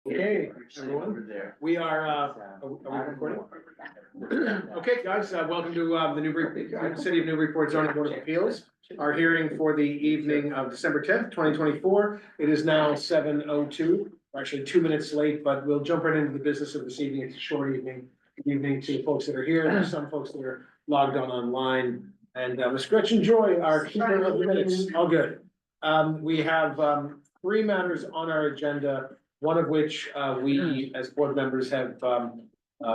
Okay, everyone, we are we recording? Okay, guys, welcome to the Newburyport, City of Newburyport Zoning Board of Appeals. Our hearing for the evening of December 10th, 2024. It is now 7:02, actually 2 minutes late, but we'll jump right into the business of this evening. It's a short evening to the folks that are here. There's some folks that are logged on online. And Ms. Gretchen Joy, our keeper of the minutes, all good. We have three matters on our agenda, one of which we, as board members, have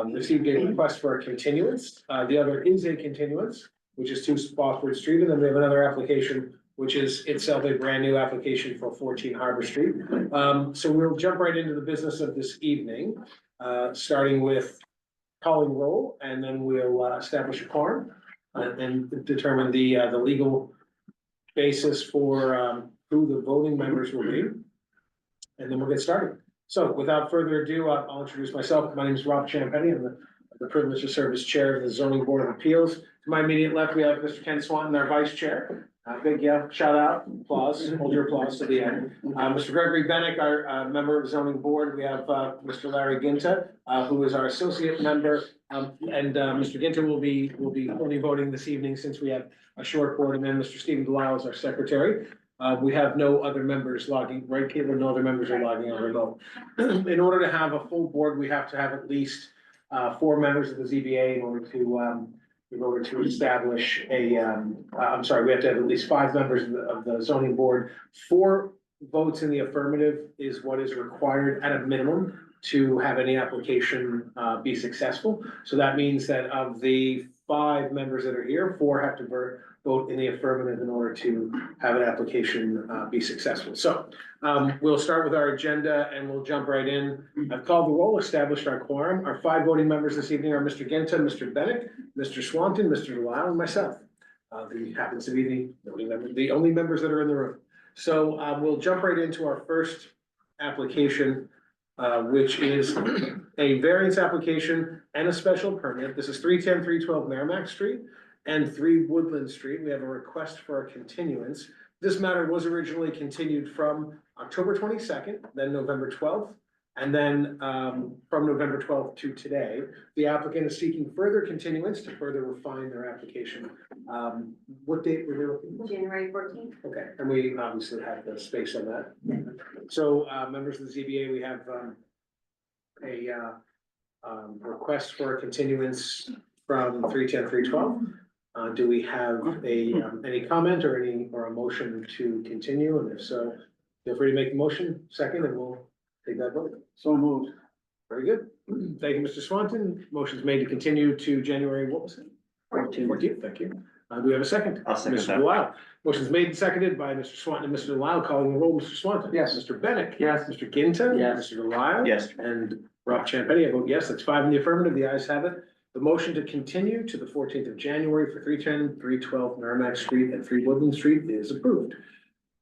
received a request for a continuance. The other is a continuance, which is 2 Spofford Street, and then we have another application, which is itself a brand new application for 14 Harbor Street. So we'll jump right into the business of this evening, starting with calling roll, and then we'll establish a quorum and determine the legal basis for who the voting members will be. And then we'll get started. So without further ado, I'll introduce myself. My name is Rob Champetti. I'm the privilege to serve as chair of the Zoning Board of Appeals. To my immediate left, we have Mr. Ken Swanton, our vice chair. Big shout out, applause, hold your applause to the end. Mr. Gregory Bennick, our member of the Zoning Board. We have Mr. Larry Ginta, who is our associate member. And Mr. Ginta will be only voting this evening since we have a short board. And then Mr. Stephen Delisle is our secretary. We have no other members logging, right, Caitlin? No other members are logging on remote. In order to have a full board, we have to have at least 4 members of the ZBA in order to establish a, I'm sorry, we have to have at least 5 members of the zoning board. 4 votes in the affirmative is what is required at a minimum to have any application be successful. So that means that of the 5 members that are here, 4 have to vote in the affirmative in order to have an application be successful. So we'll start with our agenda and we'll jump right in. I've called the roll, established our quorum. Our 5 voting members this evening are Mr. Ginta, Mr. Bennick, Mr. Swanton, Mr. Delisle, and myself. Who happens to be the only members that are in the room. So we'll jump right into our first application, which is a variance application and a special permit. This is 310, 312 Merrimack Street and 3 Woodland Street. We have a request for a continuance. This matter was originally continued from October 22nd, then November 12th, and then from November 12th to today. The applicant is seeking further continuance to further refine their application. What date were they looking for? January 14th. Okay, and we obviously have the space on that. So members of the ZBA, we have a request for a continuance from 310, 312. Do we have any comment or a motion to continue? And if so, feel free to make the motion second and we'll take that vote. So moved. Very good. Thank you, Mr. Swanton. Motion's made to continue to January, what was it? 14th, thank you. Do we have a second? I'll second Mr. that. Delisle. Motion's made and seconded by Mr. Swanton and Mr. Delisle, calling the roll. Mr. Swanton. Yes. Mr. Bennick. Yes. Mr. Ginta. Yes. Mr. Delisle. Yes. And Rob Champetti, I vote yes. That's 5 in the affirmative. The ayes have it. The motion to continue to the 14th of January for 310, 312 Merrimack Street and 3 Woodland Street is approved.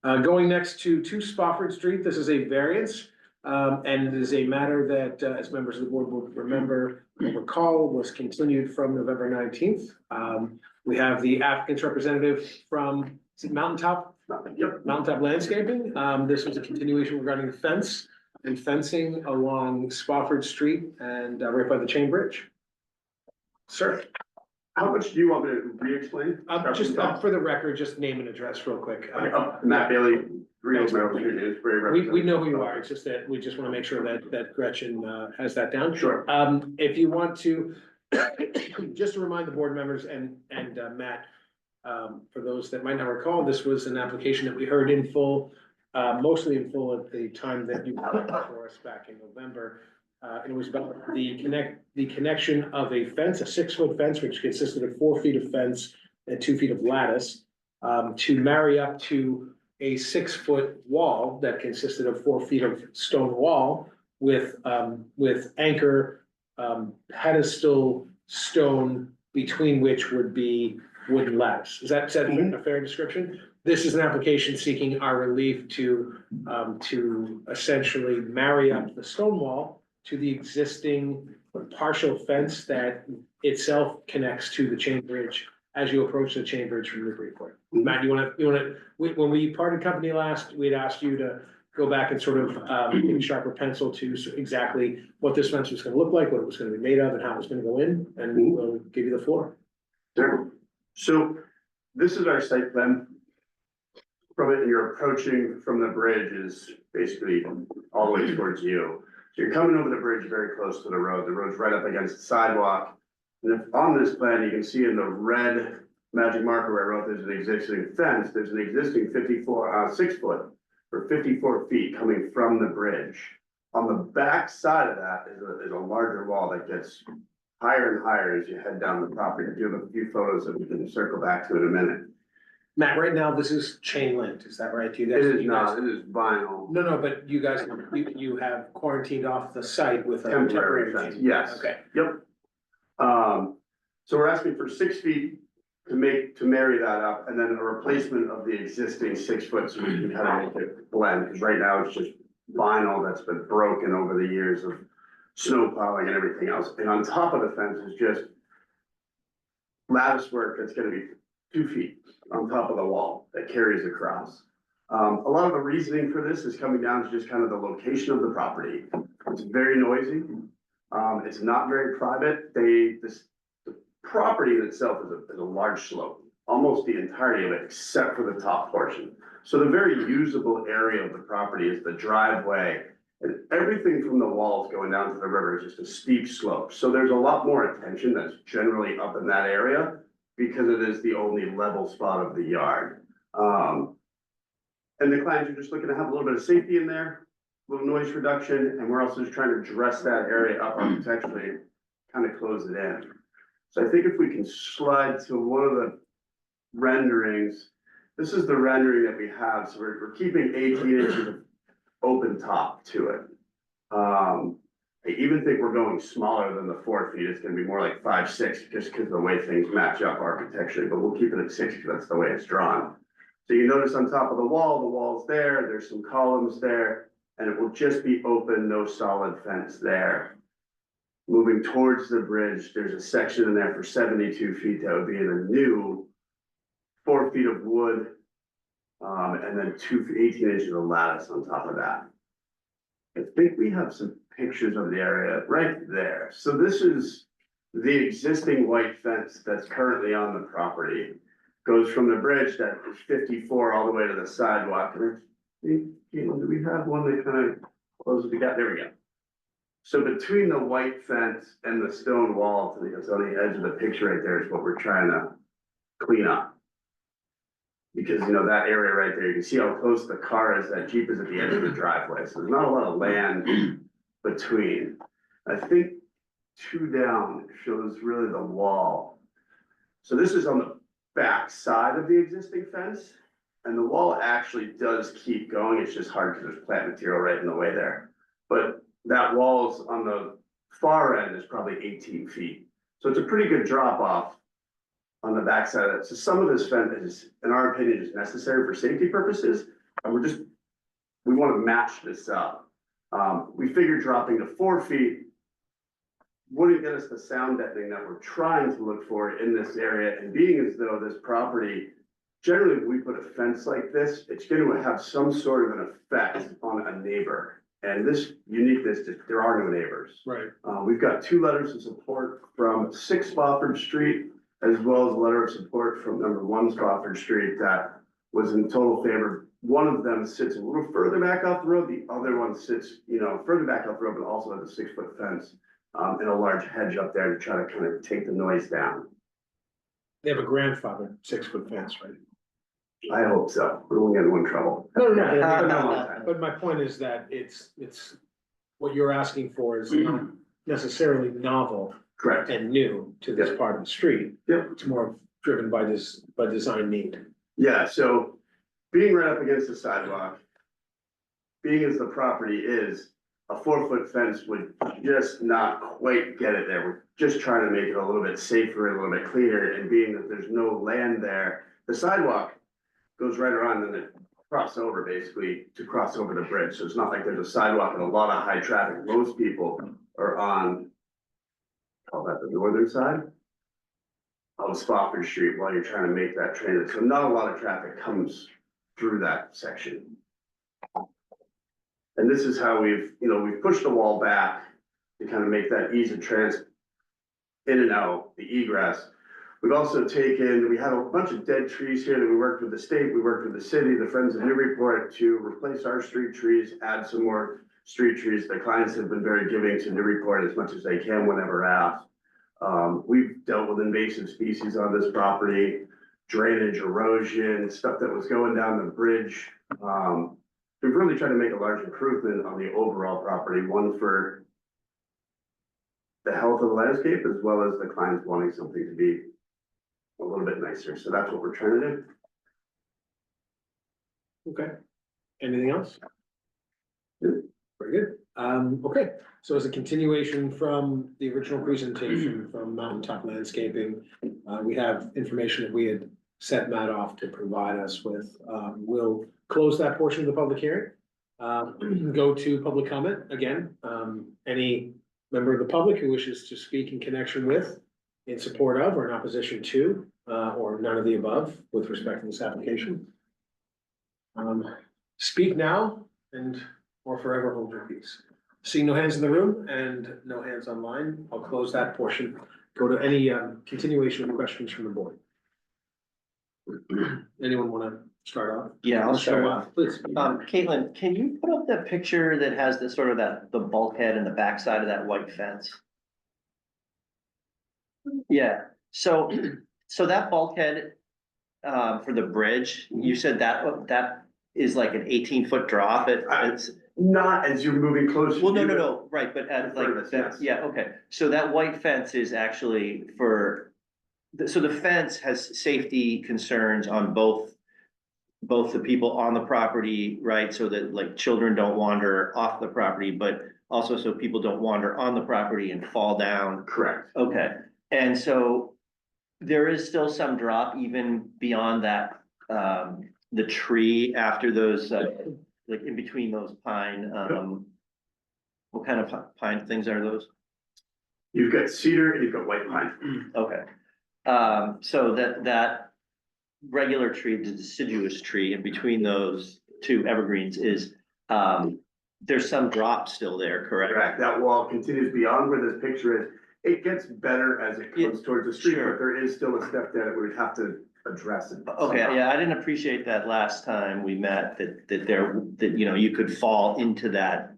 Going next to 2 Spofford Street, this is a variance. And it is a matter that, as members of the board will remember, recall, was continued from November 19th. We have the applicant's representative from, is it Mountaintop? Yep, Mountaintop Landscaping. This was a continuation regarding fence and fencing along Spofford Street and right by the Chain Bridge. Sir, How much do you want me to re-explain? just for the record, just name and address real quick. Matt Bailey, Greenville, Newburyport. We know who you are. It's just that we just want to make sure that Gretchen has that down. Sure. If you want to, just to remind the board members and Matt, for those that might not recall, this was an application that we heard in full, mostly in full at the time that you were for us back in November. It was about the connection of a fence, a 6-foot fence, which consisted of 4 feet of fence and 2 feet of lattice, to marry up to a 6-foot wall that consisted of 4 feet of stone wall with anchor pedestal stone between which would be wooden lattice. Is that a fair description? This is an application seeking our relief to essentially marry up the stone wall to the existing partial fence that itself connects to the Chain Bridge as you approach the Chain Bridge from Newburyport. Matt, you wanna, when we parted company last, we'd asked you go back and sort of, make a sharper pencil to exactly what this fence was gonna look like, what it was gonna be made of, and how it was gonna go in, and we'll give you the floor. Sure. So this is our site plan. From it, and you're approaching from the bridge is basically all the way towards you. So you're coming over the bridge very close to the road. The road's right up against the sidewalk. And if on this plan, you can see in the red magic marker where I wrote there's an existing fence, there's an existing 6 foot or 54 feet coming from the bridge. On the back side of that is a larger wall that gets higher and higher as you head down the property. I do have a few photos that we can circle back to in a minute. Matt, right now, this is chain linked, is that right? You It guys? is you guys- not, it is vinyl. No, but you guys, you have quarantined off the site with a Temporary temporary fence, chain. yes. Okay, Yep. So we're asking for 6 feet to marry that up, and then a replacement of the existing 6 foot, so we can kind of make it blend, because right now it's just vinyl that's been broken over the years of snow plowing and everything else, and on top of the fence is just lattice work that's gonna be 2 feet on top of the wall that carries across. A lot of the reasoning for this is coming down to just kind of the location of the property. It's very noisy. It's not very private. The property in itself is a large slope, almost the entirety of it, except for the top portion. So the very usable area of the property is the driveway, and everything from the walls going down to the river is just a steep slope. So there's a lot more attention that's generally up in that area because it is the only level spot of the yard. And the clients are just looking to have a little bit of safety in there, a little noise reduction, and we're also just trying to dress that area up architecturally, kind of close it in. So I think if we can slide to one of the renderings, this is the rendering that we have. So we're keeping 18 inches of open top to it. I even think we're going smaller than the 4 feet. It's gonna be more like 5, 6, just because of the way things match up architecturally, but we'll keep it at 6 because that's the way it's drawn. So you notice on top of the wall's there, there's some columns there, and it will just be open, no solid fence there. Moving towards the bridge, there's a section in there for 72 feet that would be in a new 4 feet of wood, and then 18 inches of lattice on top of that. I think we have some pictures of the area right there. So this is the existing white fence that's currently on the property. Goes from the bridge that is 54 all the way to the sidewalk. And do we have one that kind of closes the gap? There we go. So between the white fence and the stone wall, it's on the edge of the picture right there is what we're trying to clean up. Because, you know, that area right there, you can see how close the car is, that Jeep is at the edge of the driveway, so there's not a lot of land between. I think 2 down shows really the wall. So this is on the back side of the existing fence, and the wall actually does keep going, it's just hard because there's plant material right in the way there. But that wall's on the far end is probably 18 feet, so it's a pretty good drop off on the backside of that. So some of this fence is, in our opinion, is necessary for safety purposes. And we want to match this up. We figured dropping to 4 feet wouldn't get us the sound deadening that we're trying to look for in this area. And being as though this property, generally when we put a fence like this, it's going to have some sort of an effect on a neighbor. And this uniqueness, there are no neighbors. right. We've got 2 letters of support from 6 Spofford Street, as well as a letter of support from number 1 Spofford Street that was in total favor. One of them sits a little further back off the road. The other one sits, further back off the road, but also has a 6 foot fence and a large hedge up there to try to kind of take the noise down. They have a grandfather 6 foot fence, right? I hope so. We won't get into trouble. No. But my point is that it's what you're asking for is not necessarily novel Correct. and new to this part of the street. Yep. It's more driven by design need. Yeah, so being right up against the sidewalk, being as the property is, a 4 foot fence would just not quite get it there. We're just trying to make it a little bit safer, a little bit cleaner, and being that there's no land there, the sidewalk goes right around and then cross over basically to cross over the bridge. So it's not like there's a sidewalk and a lot of high traffic. Most people are on, call that the northern side of Spofford Street while you're trying to make that transit. So not a lot of traffic comes through that section. And this is how we've pushed the wall back to kind of make that ease of in and out, the egress. We've also we had a bunch of dead trees here that we worked with the state, we worked with the city, the Friends of Newburyport to replace our street trees, add some more street trees. The clients have been very giving to Newburyport as much as they can whenever asked. We've dealt with invasive species on this property, drainage, erosion, stuff that was going down the bridge. We've really tried to make a large improvement on the overall property, one for the health of the landscape as well as the clients wanting something to be a little bit nicer. So that's what we're trying to do. Okay. Anything else? Good. Very good. Okay, so as a continuation from the original presentation from Mountaintop Landscaping, we have information that we had set Matt off to provide us with. We'll close that portion of the public hearing. Go to public comment again. Any member of the public who wishes to speak in connection with, in support of, or in opposition to, or none of the above with respect to this application. Speak now or forever hold your peace. Seeing no hands in the room and no hands online, I'll close that portion. Go to any continuation of questions from the board. Anyone want to start off? Yeah, I'll start off. Please. Caitlin, can you put up the picture that has the sort of the bulkhead in the backside of that white fence? Yeah, so that bulkhead for the bridge, you said that is like an 18-foot drop. It's Not as you're moving closer. well, no, right, but at like Furthest, that, yes. yeah, okay. So that white fence is actually so the fence has safety concerns on both the people on the property, right? So that like children don't wander off the property, but also so people don't wander on the property and fall down. Correct. Okay, and so there is still some drop even beyond that, the tree after those, like in between those pine, what kind of pine things are those? You've got cedar and you've got white pine. Okay. So that regular tree, the deciduous tree in between those two evergreens is, there's some drop still there, correct? Correct. That wall continues beyond where this picture is. It gets better as it comes towards the street, sure. but there is still a step there that we would have to address it. Okay, somehow. yeah, I didn't appreciate that last time we met, that you know, you could fall into that,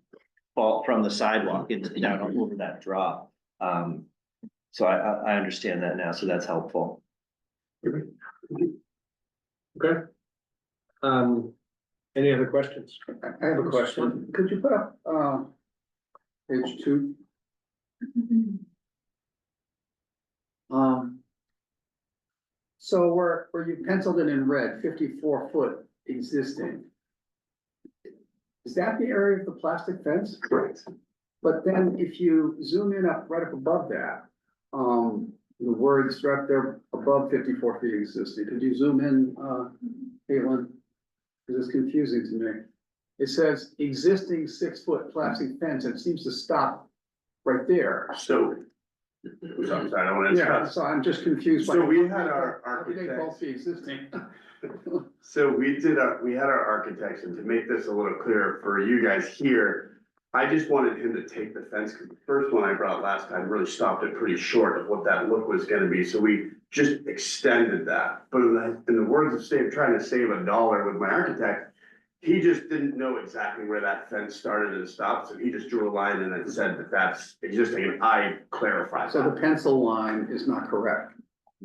fall from the sidewalk into down over that drop. So I understand that now, so that's helpful. Okay. Any other questions? I have a question. Could you put up, page 2? So where you penciled it in red, 54-foot existing. Is that the area of the plastic fence? Correct. But then if you zoom in right up above that, the words right up there above 54 feet existing, could you zoom in, Caitlin? Because it's confusing to me. It says existing 6-foot plastic fence, and it seems to stop right there. So, I'm sorry, I don't want to Yeah, interrupt. so I'm just confused. So we had our How could they both architects. be existing? So we had our architects, and to make this a little clearer for you guys here, I just wanted him to take the fence, because the first one I brought last time really stopped it pretty short of what that look was gonna be, so we just extended that. But in the words of trying to save $1 with my architect, he just didn't know exactly where that fence started and stopped, so he just drew a line and then said that that's existing, and I clarified So the that. pencil line is not correct.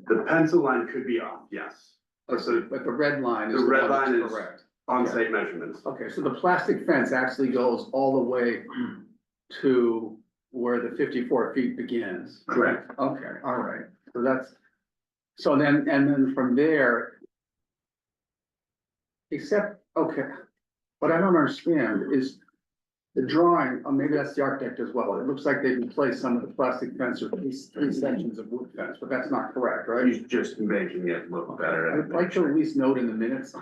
The pencil line could be off, yes, So, but the red line is The the red one that's line is- correct. on-site measurements. Okay, so the plastic fence actually goes all the way to where the 54 feet begins. Correct. Okay, all right, so then from there. Okay, what I don't understand is the drawing, maybe that's the architect as well, it looks like they replaced some of the plastic fence or three sections of wood fence, but that's not correct, right? He's just making it look better. I'd like to at least note in the minutes,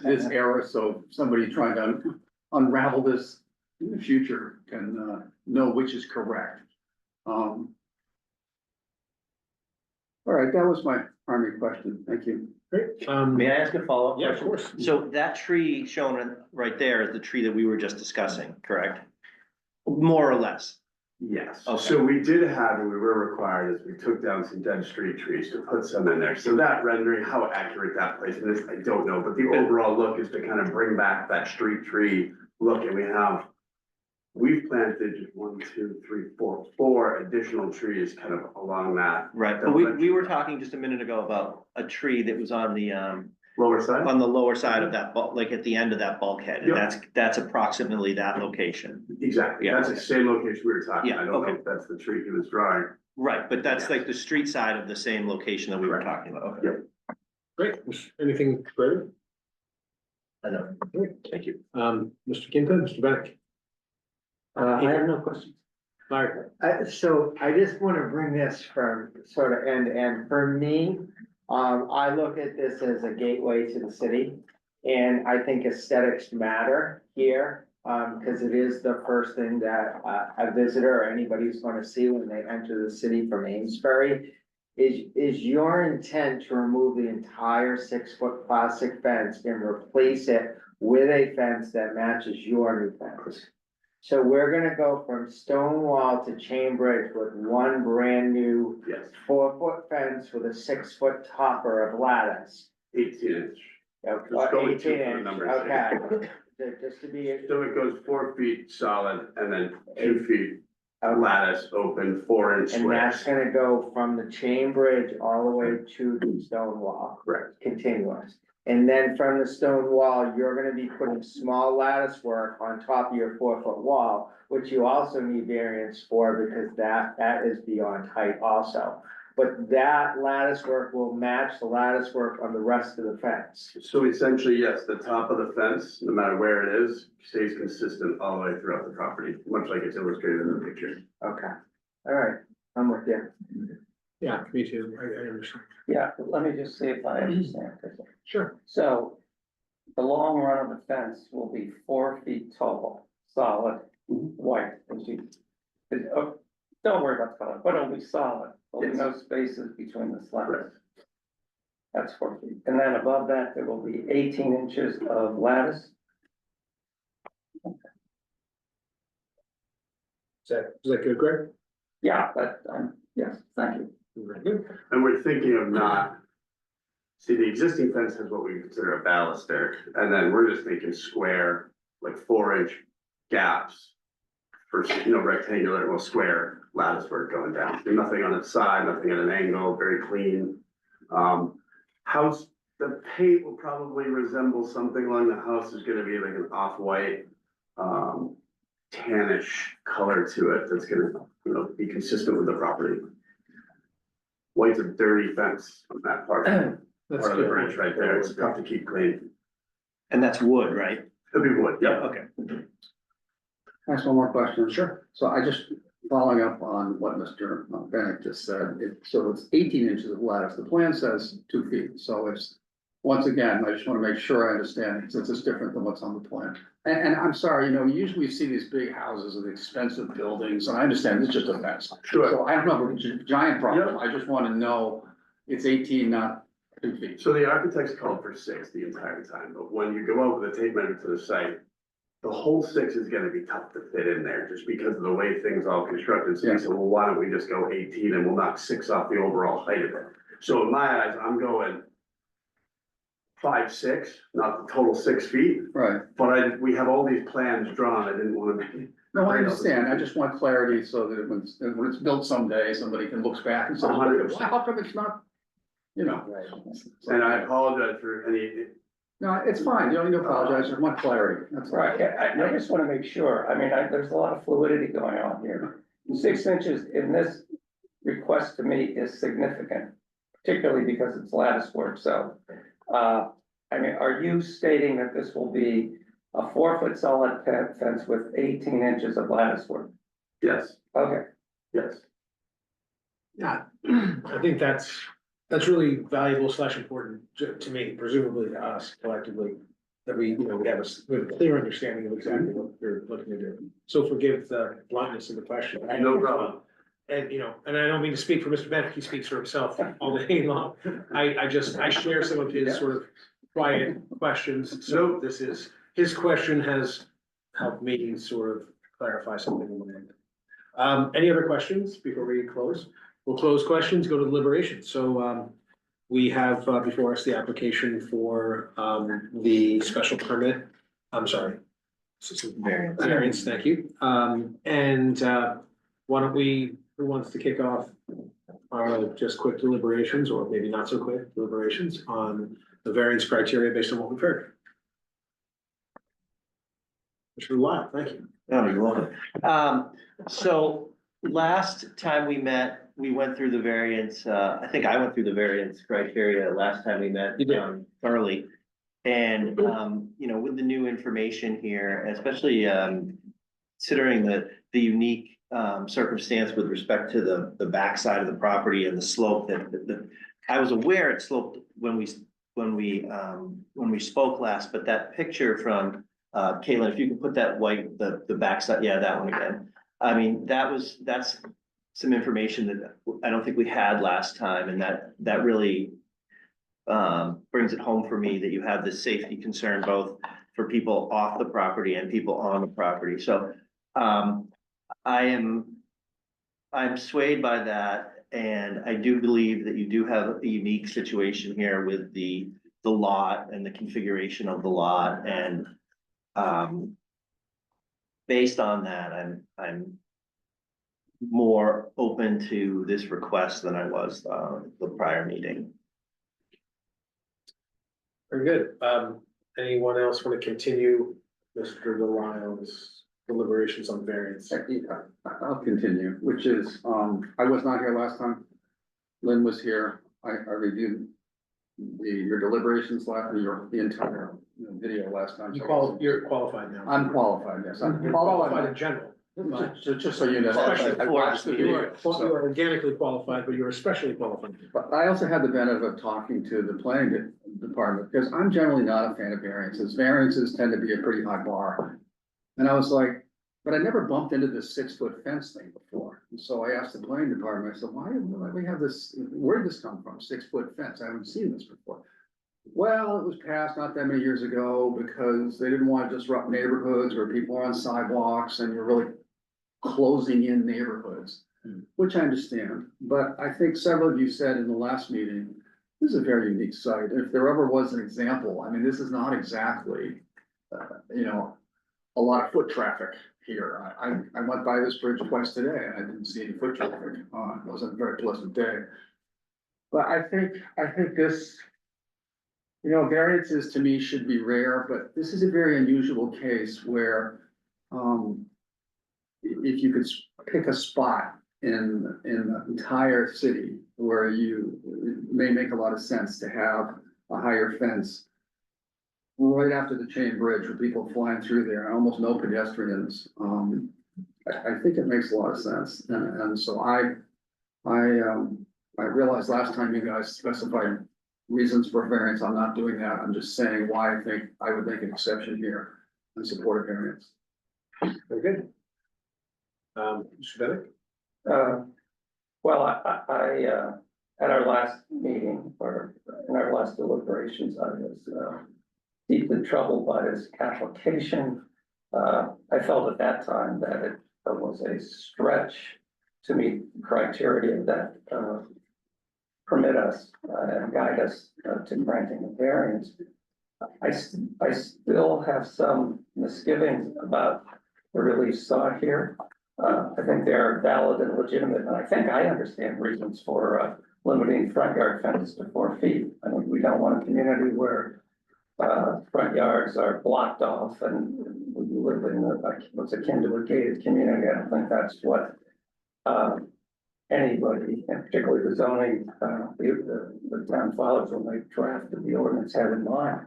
this error, so somebody trying to unravel this in the future can know which is correct. All right, that was my primary question. Thank you. Great, May I ask a follow-up? yeah, of question? course. So that tree shown right there is the tree that we were just discussing, correct? More or less. Yes, Okay. so we did have, and we were required, is we took down some dead street trees to put some in there. So that rendering, how accurate that placement is, I don't know, but the overall look is to kind of bring back that street tree look, and we've planted 4 additional trees kind of along that Right, but we were talking just a minute ago about a tree that was on the lower side. lower side of that bulk, like at the end of that bulkhead, and Yep. that's approximately that location. Exactly, Yeah. that's the same location we were talking, Yeah, I don't know okay. if that's the tree he was drawing. Right, but that's like the street side of the same location that we were Correct. talking about, okay. Yep. Great, anything further? I know. Great. Thank you. Mr. Quinta, Mr. Bennett, I have no questions. Larry, So I just want to bring this from sort of end to end. For me, I look at this as a gateway to the city. And I think aesthetics matter here, because it is the first thing that a visitor or anybody's going to see when they enter the city from Amesbury. Is your intent to remove the entire 6-foot plastic fence and replace it with a fence that matches your new fence? So we're gonna go from stone wall to chain bridge with one brand new Yes, 4-foot fence with a 6-foot topper of lattice. 18 inch, Okay, Just go with 18 2 for the inch, numbers. okay. Just to be, so it goes 4 feet solid and then 2 feet okay. lattice open, 4-inch And that's squares. gonna go from the chain bridge all the way to the stone wall, Correct, continuous. And then from the stone wall, you're gonna be putting small lattice work on top of your 4-foot wall, which you also need variance for because that is beyond height also. But that lattice work will match the lattice work on the rest of the fence. so essentially, yes, the top of the fence, no matter where it is, stays consistent all the way throughout the property, much like it's illustrated in the picture. Okay, all right, I'm with you. yeah, me too, I understand. Yeah, let me just see if I understand this. Sure. So the long run of the fence will be 4 feet tall, solid, white, as you. Don't worry about the color, but it'll be solid. There'll be no spaces between the slabs. Correct. That's 4 feet. And then above that, there will be 18 inches of lattice. Is that good, Greg? Yeah, but, yes, thank you. Very good. And we're thinking of not, see, the existing fence has what we consider a baluster, and then we're just thinking square, like 4-inch gaps for, rectangular, well, square lattice work going down. There's nothing on its side, nothing at an angle, very clean. House, the paint will probably resemble something along the house is gonna be like an off-white, tannish color to it that's gonna, be consistent with the property. White's a dirty fence on that part of That's the good. bridge right there. It's tough to keep clean. And that's wood, right? It'll be wood, yeah. Okay. Ask one more question. Sure. So I just, following up on what Mr. Bennett just said, so it's 18 inches of lattice. The plan says 2 feet, so it's, once again, I just want to make sure I understand, since it's different than what's on the plan. And I'm sorry, usually you see these big houses and expensive buildings, and I understand it's just a mess. Sure. So I don't know, if it's a giant problem. I just want to know it's 18, not 2 feet. So the architects called for 6 the entire time, but when you go out with a tape measure to the site, the whole 6 is gonna be tough to fit in there, just because of the way things all constructed. So Yeah. we said, well, why don't we just go 18 and we'll knock 6 off the overall height of it? So in my eyes, I'm going 5, 6, not the total 6 feet, Right. but we have all these plans drawn. I didn't wanna be. No, I understand. I just want clarity so that when it's built someday, somebody can look back and say, 100%. "Why, how come it's not, And I apologize for any, No, it's fine. You don't need to apologize. I just want clarity. That's all. Right, I just wanna make sure, I mean, there's a lot of fluidity going on here. 6 inches in this request to me is significant, particularly because it's lattice work, so. I mean, are you stating that this will be a 4-foot solid fence with 18 inches of lattice work? yes, Okay, yes. Yeah, I think that's really valuable / important to me, presumably to us collectively. That we have a clear understanding of exactly what we're looking to do. So forgive the bluntness of the question. No problem. and you know, and I don't mean to speak for Mr. Bennett, he speaks for himself all day long. I share some of his sort of quiet questions, so this is, his question has helped me sort of clarify something in my mind. Any other questions before we close? We'll close questions, go to deliberations. So, we have before us the application for, the special permit, I'm sorry. Variance, thank you. Why don't we, who wants to kick off our just quick deliberations, or maybe not so quick deliberations on the variance criteria based on what we've heard? Mr. Lyle, thank you. Oh, you're welcome. So last time we met, we went through the variance, I think I went through the variance criteria last time we met. You did. Thoroughly. And, you know, with the new information here, especially, considering the unique, circumstance with respect to the backside of the property and the slope that I was aware it sloped when we spoke last, but that picture from, Caitlin, if you can put that white, the backside, yeah, that one again. I mean, that's some information that I don't think we had last time, and that really brings it home for me that you have this safety concern both for people off the property and people on the property. So I'm swayed by that, and I do believe that you do have a unique situation here with the lot and the configuration of the lot, and based on that, I'm more open to this request than I was the prior meeting. Very good. Anyone else want to continue Mr. Delisle's deliberations on variance? I'll continue, which is, I was not here last time. Lynn was here. I reviewed your deliberations the entire video last time. You're qualified now. I'm qualified, yes. I'm You're qualified in qualified. general. Just so you know. Especially I for watched the us, You video, are so- organically qualified, but you're especially qualified. But I also had the benefit of talking to the planning department, because I'm generally not a fan of variances. Variances tend to be a pretty high bar. And I was like, but I never bumped into this 6-foot fence thing before. And so I asked the planning department, I said, why do we have this, where did this come from? 6-foot fence? I haven't seen this before. Well, it was passed not that many years ago because they didn't want to disrupt neighborhoods where people are on sidewalks and you're really closing in neighborhoods, which I understand. But I think several of you said in the last meeting, this is a very unique site. If there ever was an example, I mean, this is not exactly, a lot of foot traffic here. I went by this bridge twice today and I didn't see any foot traffic. It wasn't a very pleasant day. But I think this, variances to me should be rare, but this is a very unusual case where, if you could pick a spot in the entire city where it may make a lot of sense to have a higher fence right after the chain bridge with people flying through there and almost no pedestrians. I think it makes a lot of sense. And so I realized last time you guys specified reasons for variance. I'm not doing that. I'm just saying why I think I would make an exception here and support a variance. Very good. Mr. Bennett? Well, I at our last meeting, or in our last deliberations, I was deeply troubled by this application. I felt at that time that it was a stretch to meet criteria that permit us and guide us to granting a variance. I still have some misgivings about the relief sought here. I think they're valid and legitimate, and I think I understand reasons for limiting front yard fences to 4 feet. I mean, we don't want a community where front yards are blocked off and we live in what's akin to a gated community. I don't think that's what anybody, and particularly the zoning, the town fathers when they drafted the ordinance had in mind.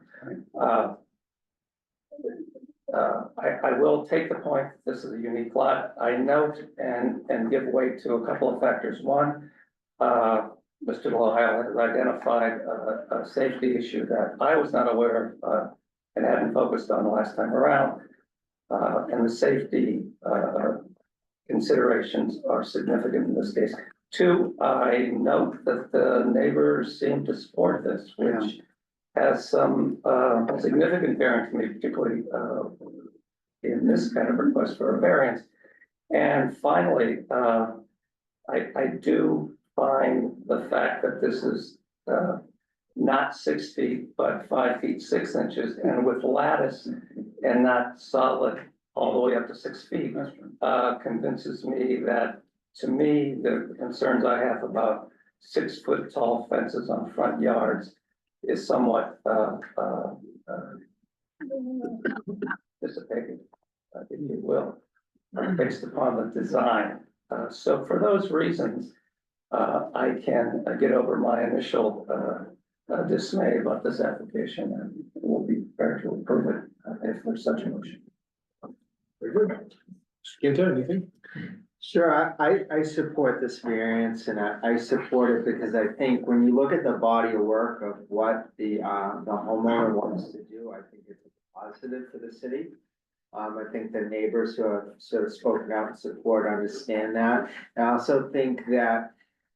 I will take the point, this is a unique lot. I note and give weight to a couple of factors. One, Mr. Delisle has identified a safety issue that I was not aware of and hadn't focused on the last time around. And the safety considerations are significant in this case. Two, I note that the neighbors seem to support this, which has some, significant bearing to me, particularly, in this kind of request for a variance. And finally, I do find the fact that this is, not 6 feet, but 5 feet 6 inches, and with lattice and not solid all the way up to 6 feet, convinces me that, to me, the concerns I have about 6 foot tall fences on front yards is somewhat, dissipated, if you will, based upon the design. So for those reasons, I can get over my initial, dismay about this application, and will be prepared to approve it if there's such a motion. Very good. Mr. Ginta, anything? Sure, I support this variance, and I support it because I think when you look at the body of work of what the homeowner wants to do, I think it's a positive for the city. I think the neighbors who have sort of spoken out in support understand that. I also think that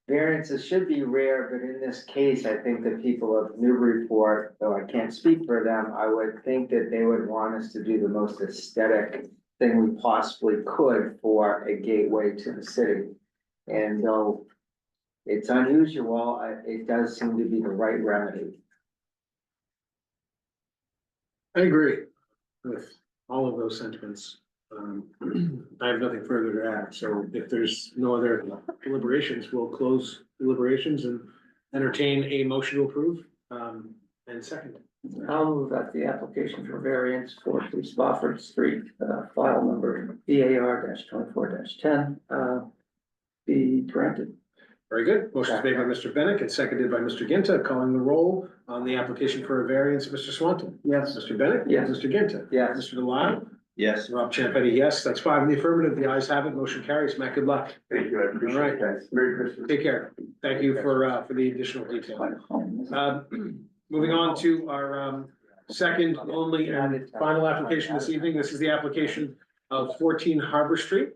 variances should be rare, but in this case, I think the people of Newburyport, though I can't speak for them, I would think that they would want us to do the most aesthetic thing we possibly could for a gateway to the city. And though it's unusual, it does seem to be the right remedy. I agree with all of those sentiments. I have nothing further to add, so if there's no other deliberations, we'll close deliberations and entertain a motion to approve, and second. I'll move that the application for variance for 3 Spofford Street, file number BAR 24-10, be granted. Very good. Motion's made by Mr. Bennett and seconded by Mr. Ginta, calling the roll on the application for a variance. Mr. Swanton. Yes. Mr. Bennett. Yes. Mr. Ginta. Yes. Mr. Delisle. Yes. Rob Champetti, yes. That's 5 in the affirmative. The ayes have it. Motion carries. Matt, good luck. Thank you, I appreciate it, guys. Merry Christmas. Take care. Thank you for the additional detail. Moving on to our second, only, and final application this evening. This is the application of 14 Harbor Street.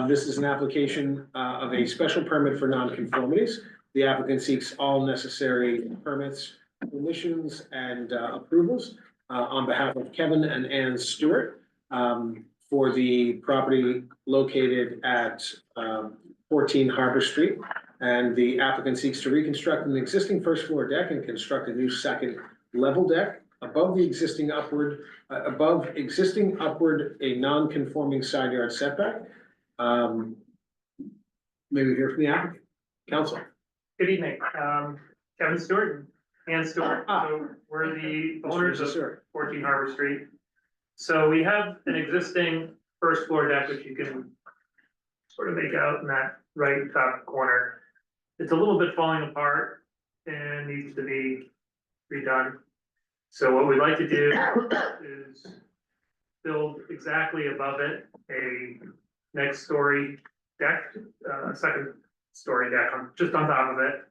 This is an application of a special permit for nonconformities. The applicant seeks all necessary permits, permissions, and approvals on behalf of Kevin and Ann Stewart for the property located at 14 Harbor Street. And the applicant seeks to reconstruct an existing first floor deck and construct a new second level deck above existing upward, a non-conforming side yard setback. Maybe hear from the applicant, counsel. Good evening, Kevin Stewart and Ann Stewart, so we're the owners of 14 Harbor Street. So we have an existing first floor deck, which you can sort of make out in that right top corner. It's a little bit falling apart and needs to be redone. So what we'd like to do is build exactly above it a next story deck, second story deck just on top of it.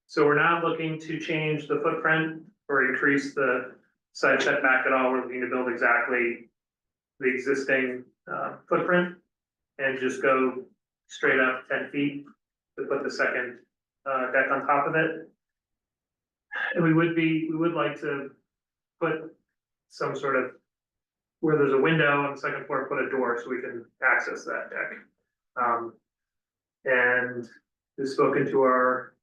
So we're not looking to change the footprint or increase the side setback at all. We're looking to build exactly the existing footprint and just go straight up 10 feet to put the second deck on top of it. And we would like to put some sort of, where there's a window on the second floor, put a door so we can access that deck. And we've spoken to our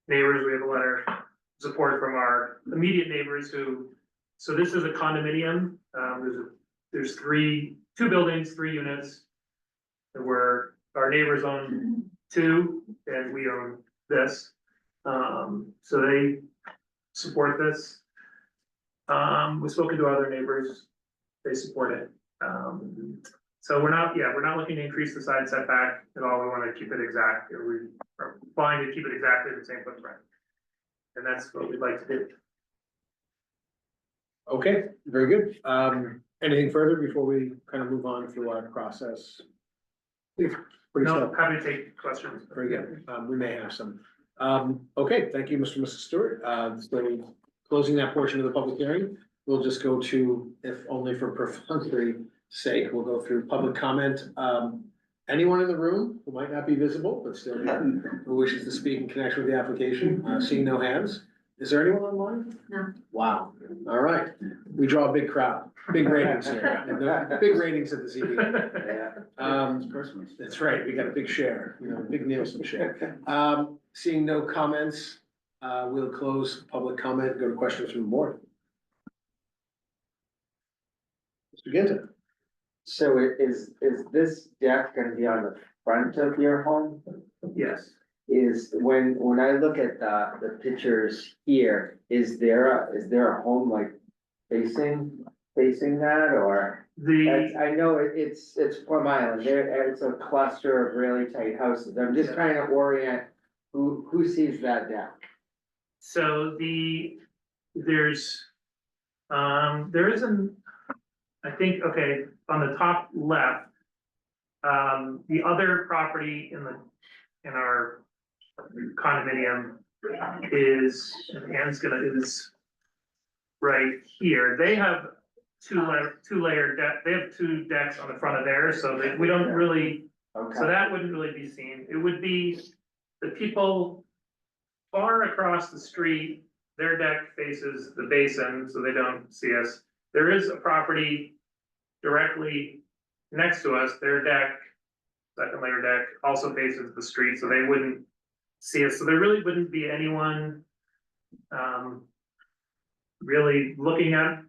neighbors. We have a letter of support from our immediate neighbors so this is a condominium. There's two buildings, 3 units. And where our neighbors own 2 and we own this. So they support this. We've spoken to other neighbors, they support it. So we're not looking to increase the side setback at all. We want to keep it exact, or we are fine to keep it exactly the same footprint. And that's what we'd like to do. Okay, very good. Anything further before we kind of move on through our process? Pretty No, simple. happy to take questions. Very good. We may have some. Okay, thank you, Mr. and Mrs. Stewart. So closing that portion of the public hearing, we'll just go to, if only for perfunctory sake, we'll go through public comment. Anyone in the room who might not be visible, but still here, who wishes to speak in connection with the application? Seeing no hands. Is there anyone online? No. Wow. All right. We draw a big crowd, big ratings here, big ratings at this evening. It's Christmas. That's right. We got a big share, big Nielsen share. Seeing no comments, we'll close public comment, go to questions from the board. Mr. Ginta. So is this deck gonna be on the front of your home? Yes. Is, when I look at the pictures here, is there a home like facing that, or? I know it's Plum Island, it's a cluster of really tight houses, I'm just trying to orient who sees that deck? So there isn't, I think, okay, on the top left, the other property in our condominium is right here. They have two-layer deck, they have two decks on the front of theirs, so we don't really, so Okay, that wouldn't really be seen. It would be the people far across the street, their deck faces the basin, so they don't see us. There is a property directly next to us, their deck, second layer deck, also faces the street, so they wouldn't see us. So there really wouldn't be anyone really looking at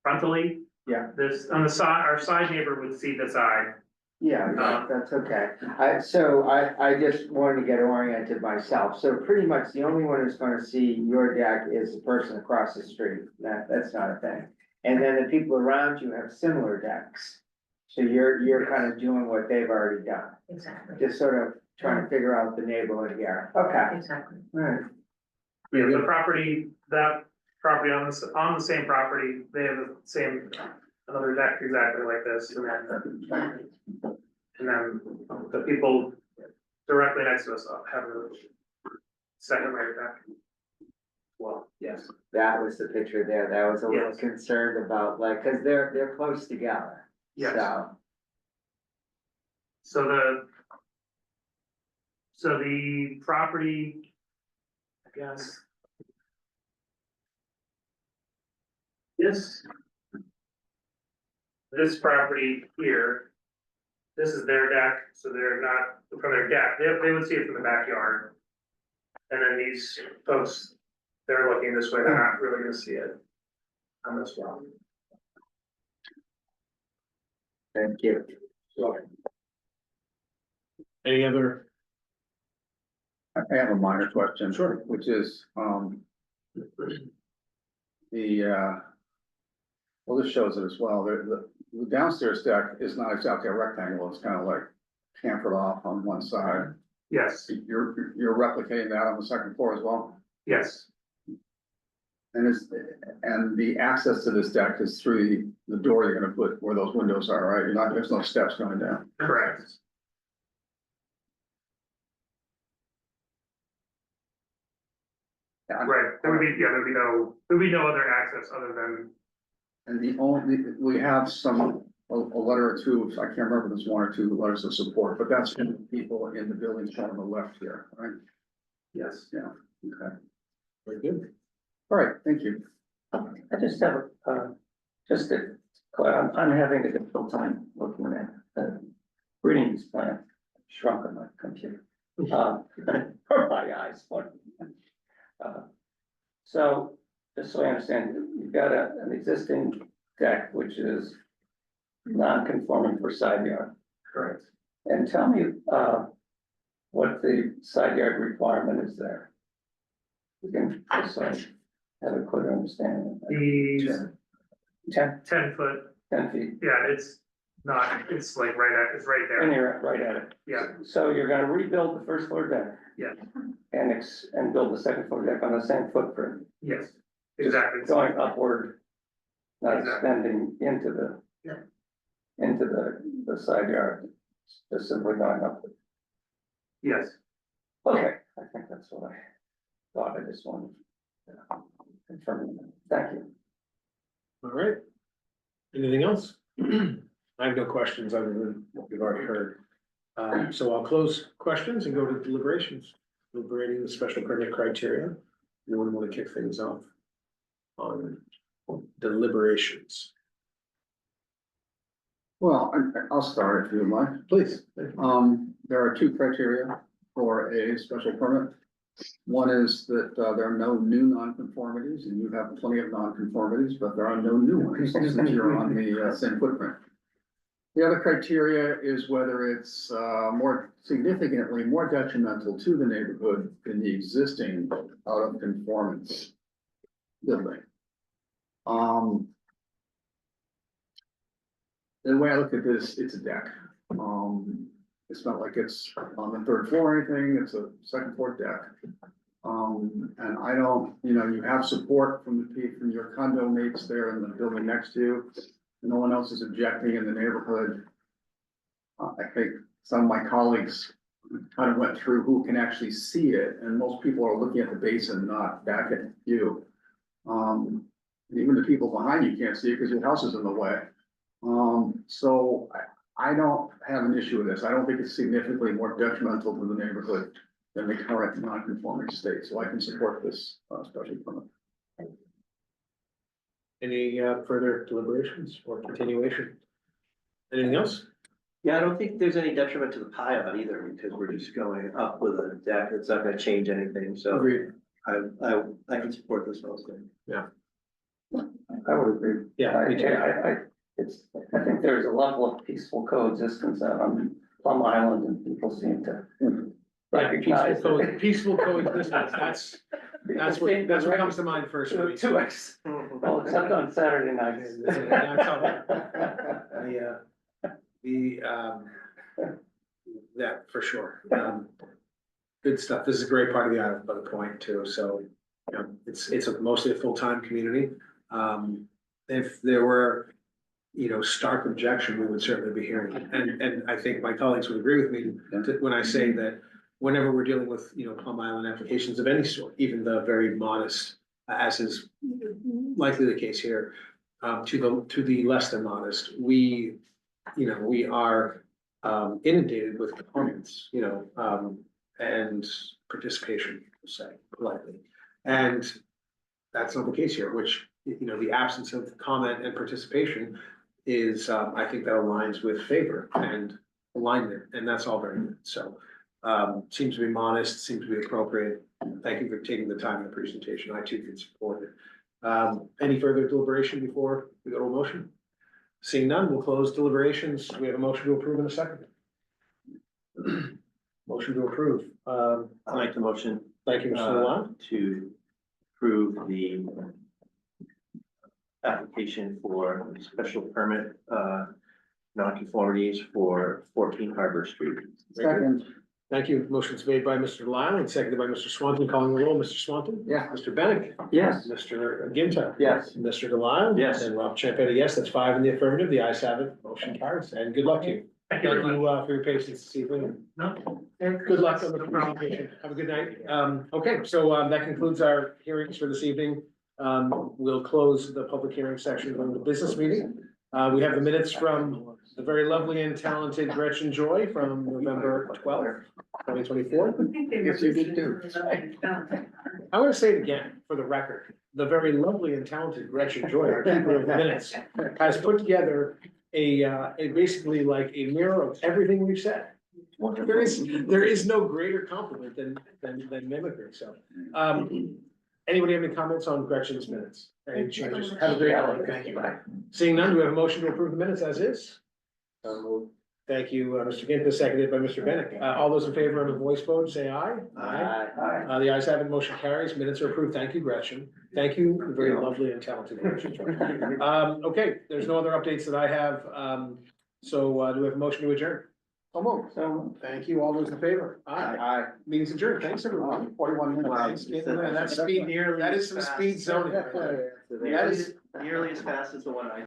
frontally. yeah, This, on the side, our side neighbor would see the side. yeah, that's okay. I just wanted to get oriented myself, so pretty much the only one who's gonna see your deck is the person across the street, that's not a thing. And then the people around you have similar decks, so you're kind of doing what they've already done, Exactly, just sort of trying to figure out the neighborhood here, okay, exactly. alright. Yeah, the property, that property on the same property, they have the same, another deck exactly like this, and then the people directly next to us have a second layer deck. Well, yes. That was the picture there, that I was a little Yes. concerned about, like, cause they're close together. Yes. So, So the property, I guess. This property here, this is their deck, so they're not from their deck, they would see it from the backyard. And then these folks, they're looking this way, they're not really gonna see it on this one. thank you. Any other? I have a minor question. Sure. Which is, well, this shows it as well, the downstairs deck is not exactly a rectangle, it's kind of like chamfered off on one side. Yes, You're replicating that on the second floor as well? yes, And the access to this deck is through the door you're gonna put where those windows are, right? There's no steps going down. correct. Right, there would be no other access other than, And we have a letter or two, I can't remember, if there's one or two letters of support, but that's from people in the building shown on the left here, right? yes. Yeah, okay. Very good. All right, thank you. I just have, I'm having a difficult time looking at, reading these plans, shrunk on my computer. For my eyes, what? So, just so I understand, you've got an existing deck, which is non-conforming for side yard. Correct. And tell me, what the side yard requirement is there. You can, just so I have a clear understanding. The 10 10-foot, 10 feet, yeah, it's like it's right and there, you're right at it. yeah, So you're gonna rebuild the first floor deck yeah, and build the second floor deck on the same footprint. yes, Just exactly. Going upward, not Exactly. extending into the. Yeah. Into the side yard, just simply going upward. Yes, Okay, I think that's what I thought, I just wanted to confirm. Thank you. All right. Anything else? I have no questions other than what we've already heard. So I'll close questions and go to deliberations, deliberating the special permit criteria. Anyone want to kick things off on deliberations? Well, I'll start if you would like. Please. There are two criteria for a special permit. One is that there are no new nonconformities, and you have plenty of nonconformities, but there are no new ones since you're on the same footprint. The other criteria is whether it's more significantly more detrimental to the neighborhood than the existing out of conformance building. The way I look at this, it's a deck. It's not like it's on the third floor or anything, it's a second floor deck. And I don't, you have support from from your condo mates there in the building next to you. No one else is objecting in the neighborhood. I think some of my colleagues kind of went through who can actually see it, and most people are looking at the basin, not back at you. Even the people behind you can't see it because your house is in the way. So I don't have an issue with this. I don't think it's significantly more detrimental to the neighborhood than the current non-conforming state, so I can support this special permit. Any further deliberations or continuation? Anything else? Yeah, I don't think there's any detriment to the pilot either, because we're just going up with a deck. It's not gonna change anything, so Agreed. I can support this also. I would agree. Yeah, me too. I think there's a level of peaceful coexistence out on Plum Island, and people seem to recognize. Peaceful coexistence, that's what comes to mind first. for me. Well, except on Saturday nights. That's all right. That for sure. Good stuff. This is a great part of the island, by the point too, so, it's mostly a full-time community. If there were, stark objection, we would certainly be hearing it. And I think my colleagues would agree with me when I say that whenever we're dealing with, Plum Island applications of any sort, even the very modest, as is likely the case here, to the less than modest, we are inundated with comments, and participation, we'll say politely. And that's not the case here, which, the absence of comment and participation is, I think that aligns with favor and alignment, and that's all very good. So, seems to be modest, seems to be appropriate. Thank you for taking the time in the presentation. I too can support it. Any further deliberation before we go to a motion? Seeing none, we'll close deliberations. We have a motion to approve in a second. Motion to approve. I like the motion. Thank you, Mr. Lalonde. To approve the application for special permit, nonconformities for 14 Harbor Street. Second, Thank you. Motion's made by Mr. Lyle and seconded by Mr. Swanton. Calling the roll, Mr. Swanton? yeah. Mr. Bennett? Yes. Mr. Ginta? Yes. Mr. Delisle? Yes. And Rob Champetti, yes, that's 5 in the affirmative. The ayes have it. Motion carries. And good luck to you. Thank Thank you very you much. for your patience this evening. No? Good luck on the No problem. presentation. Have a good night. Okay, so that concludes our hearings for this evening. We'll close the public hearing section of the business meeting. We have the minutes from the very lovely and talented Gretchen Joy from November 12th, 2024. Yes, you did too. I want to say it again for the record. The very lovely and talented Gretchen Joy, our keeper of the minutes, has put together a basically like a mirror of everything we've said. There is no greater compliment than mimicry, so. Anybody have any comments on Gretchen's minutes? Any changes? Have a great night. Thank you. Seeing none, do we have a motion to approve the minutes as is? Thank you, Mr. Ginta, seconded by Mr. Bennett. All those in favor of a voice vote, say aye. The ayes have it, motion carries, minutes are approved. Thank you, Gretchen. Thank you, very lovely and talented Gretchen. Okay, there's no other updates that I have. So do we have a motion to adjourn? So thank you, all those in favor. Aye. Meeting's adjourned. Thanks, everyone. 41 minutes. Thanks, Ginta. That's speed, that is some speed zoning. Nearly as fast as the one I